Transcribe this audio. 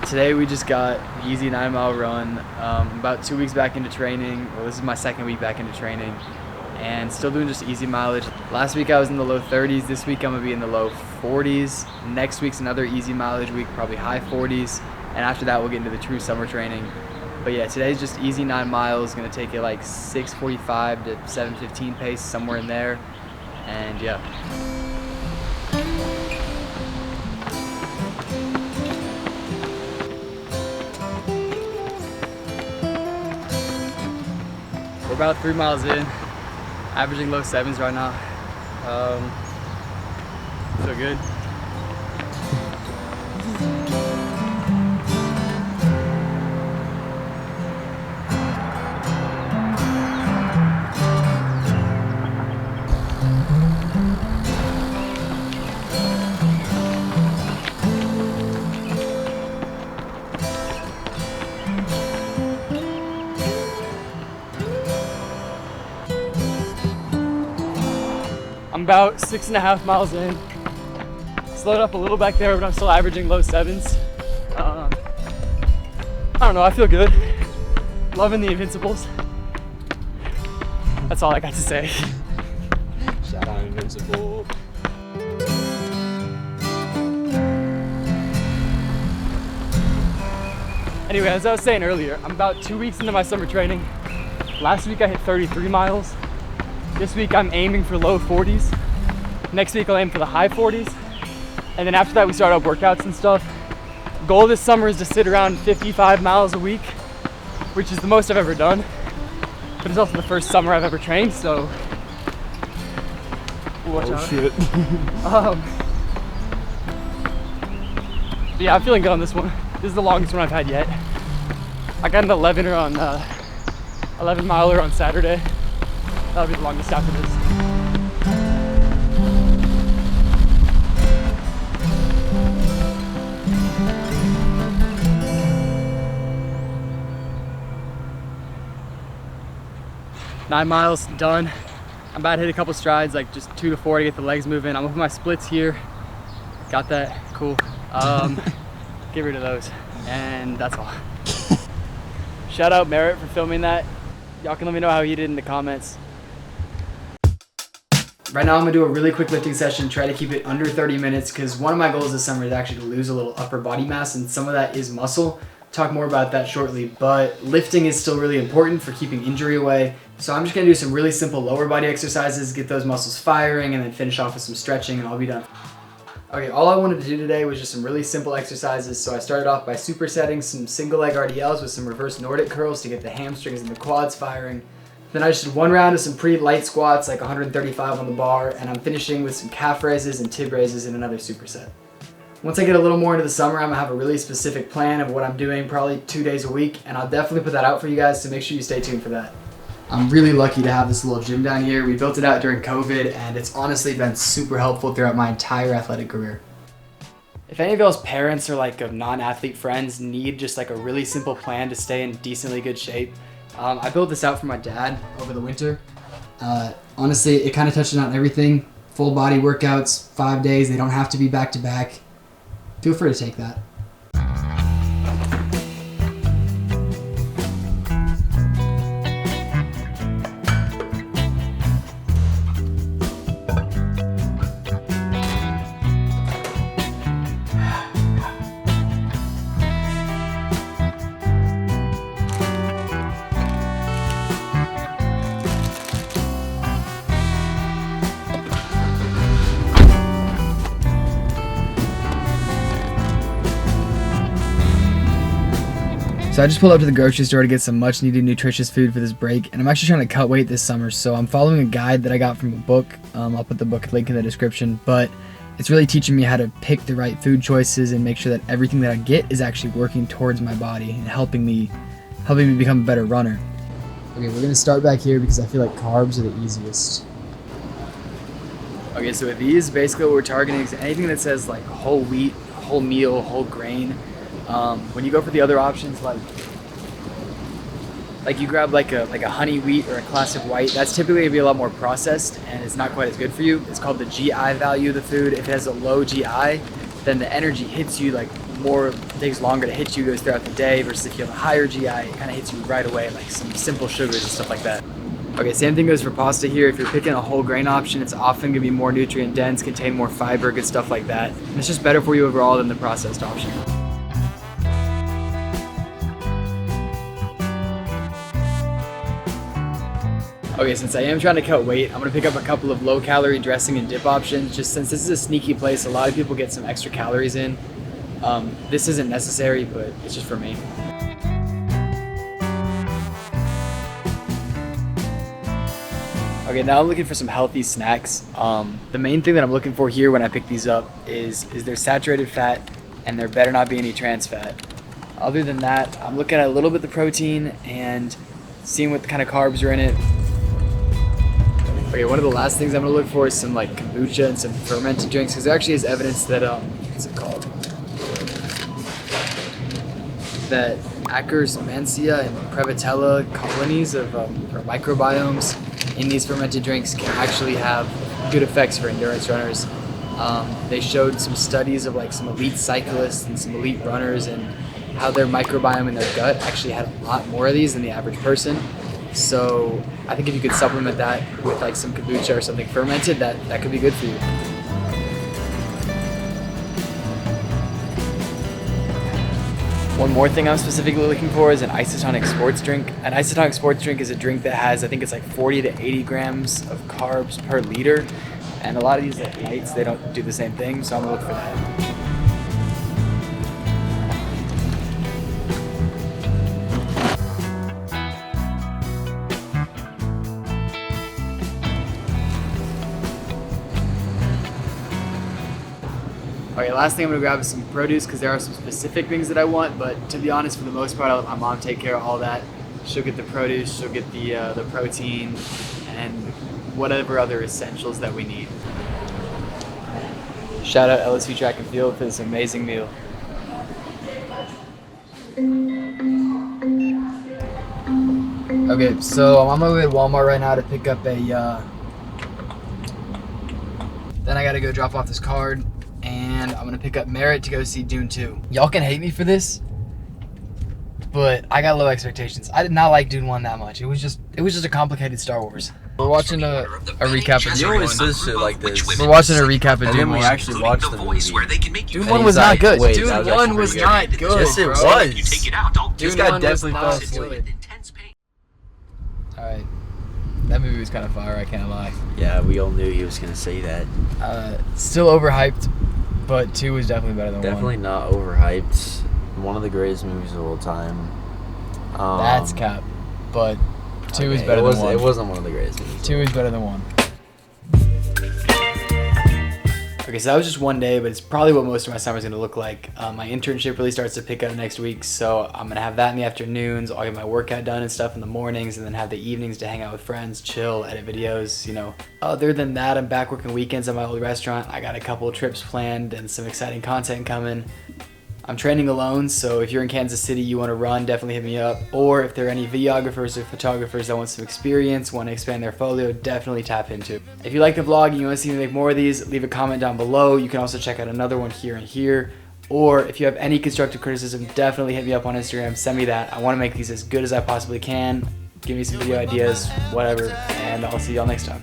Today we just got the easy 9-mile run. About 2 weeks back into training. Well, this is my second week back into training, and still doing just easy mileage. Last week I was in the low 30s. This week I'm gonna be in the low 40s. Next week's another easy mileage week, probably high 40s, and after that we'll get into the true summer training. But yeah, today's just easy 9 miles. Gonna take it like 6:45 to 7:15 pace, somewhere in there, and yeah. We're about 3 miles in, averaging low 7s right now. Feel good. I'm about 6.5 miles in. Slowed up a little back there, but I'm still averaging low 7s. I don't know, I feel good. Loving the Invincibles. That's all I got to say. Shout out Invincible. Anyway, as I was saying earlier, I'm about 2 weeks into my summer training. Last week I hit 33 miles. This week I'm aiming for low 40s. Next week I'll aim for the high 40s. And then after that we start up workouts and stuff. Goal this summer is to sit around 55 miles a week, which is the most I've ever done. But it's also the first summer I've ever trained, so watch out. Shit. Yeah, I'm feeling good on this one. This is the longest one I've had yet. I got an 11 miler on Saturday. That'll be the longest after this. Nine miles done. I'm about to hit a couple strides, like just 2 to 4 to get the legs moving. I'm up with my splits here. Got that, cool. Get rid of those, and that's all. Shout out Merritt for filming that. Y'all can let me know how he did in the comments. Right now I'm gonna do a really quick lifting session, try to keep it under 30 minutes, because one of my goals this summer is actually to lose a little upper body mass, and some of that is muscle. Talk more about that shortly, but lifting is still really important for keeping injury away. So I'm just gonna do some really simple lower body exercises, get those muscles firing, and then finish off with some stretching, and I'll be done. Okay, all I wanted to do today was just some really simple exercises. So I started off by supersetting some single leg RDLs with some reverse Nordic curls to get the hamstrings and the quads firing. Then I just did 1 round of some pretty light squats, like 135 on the bar, and I'm finishing with some calf raises and tib raises in another superset. Once I get a little more into the summer, I'm gonna have a really specific plan of what I'm doing, probably 2 days a week, and I'll definitely put that out for you guys, so make sure you stay tuned for that. I'm really lucky to have this little gym down here. We built it out during COVID, and it's honestly been super helpful throughout my entire athletic career. If any of y'all's parents or like of non-athlete friends need just like a really simple plan to stay in decently good shape, I built this out for my dad over the winter. Honestly, it kind of touches on everything. Full body workouts, 5 days. They don't have to be back to back. Feel free to take that. So I just pulled up to the grocery store to get some much needed nutritious food for this break, and I'm actually trying to cut weight this summer, so I'm following a guide that I got from a book. I'll put the book link in the description, but it's really teaching me how to pick the right food choices and make sure that everything that I get is actually working towards my body and helping me become a better runner. Okay, we're gonna start back here because I feel like carbs are the easiest. Okay, so with these, basically what we're targeting is anything that says like whole wheat, whole meal, whole grain. When you go for the other options, like you grab like a honey wheat or a classic white, that's typically gonna be a lot more processed and it's not quite as good for you. It's called the GI value of the food. If it has a low GI, then the energy hits you like more takes longer to hit you, goes throughout the day, versus if you have a higher GI, it kind of hits you right away, like some simple sugars and stuff like that. Okay, same thing goes for pasta here. If you're picking a whole grain option, it's often gonna be more nutrient dense, contain more fiber, good stuff like that. And it's just better for you overall than the processed option. Okay, since I am trying to cut weight, I'm gonna pick up a couple of low-calorie dressing and dip options, just since this is a sneaky place, a lot of people get some extra calories in. This isn't necessary, but it's just for me. Okay, now I'm looking for some healthy snacks. The main thing that I'm looking for here when I pick these up is they're saturated fat, and there better not be any trans fat. Other than that, I'm looking at a little bit of the protein and seeing what kind of carbs are in it. Okay, one of the last things I'm gonna look for is some like kombucha and some fermented drinks, because there actually is evidence that what's it called? That Akkermansia and Prevotella colonies of or microbiomes in these fermented drinks can actually have good effects for endurance runners. They showed some studies of like some elite cyclists and some elite runners and how their microbiome in their gut actually had a lot more of these than the average person. So I think if you could supplement that with like some kombucha or something fermented, that could be good for you. One more thing I'm specifically looking for is an isotonic sports drink. An isotonic sports drink is a drink that has, I think it's like 40 to 80 grams of carbs per liter. And a lot of these like lights, they don't do the same thing, so I'm gonna look for that. Okay, last thing I'm gonna grab is some produce, because there are some specific things that I want, but to be honest, for the most part, I'll let my mom take care of all that. She'll get the produce, she'll get the protein, and whatever other essentials that we need. Shout out LSU Track and Field for this amazing meal. Okay, so I'm on my way to Walmart right now to pick up a, then I gotta go drop off this card, and I'm gonna pick up Merritt to go see Dune 2. Y'all can hate me for this, but I got low expectations. I did not like Dune 1 that much. It was just a complicated Star Wars. We're watching a recap of You Dune always 1. say shit like this. We're watching a recap of And Dune then 1. we actually watched the movie. Dune 1 was not good. Wait, Dune that was 1 actually was pretty not good. good, Yes, it bro. was. Dune This guy 1 definitely was fell not asleep. good. Alright. That movie was kind of fire, I can't lie. Yeah, we all knew he was gonna say that. Still overhyped, but 2 was definitely better than 1. Definitely not overhyped. One of the greatest movies of all time. That's cap. But 2 is okay, better than 1. It wasn't one of the greatest movies. 2 is better than 1. Okay, so that was just one day, but it's probably what most of my summer is going to look like. My internship really starts to pick up next week, so I'm going to have that in the afternoons. I'll get my workout done and stuff in the mornings, and then have the evenings to hang out with friends, chill, edit videos, you know. Other than that, I'm back working weekends at my old restaurant. I got a couple of trips planned and some exciting content coming. I'm training alone, so if you're in Kansas City, you want to run, definitely hit me up. Or if there are any videographers or photographers that want some experience, want to expand their folio, definitely tap into. If you like the vlog and you want to see me make more of these, leave a comment down below. You can also check out another one here and here. Or if you have any constructive criticism, definitely hit me up on Instagram, send me that. I want to make these as good as I possibly can. Give me some video ideas, whatever, and I'll see y'all next time.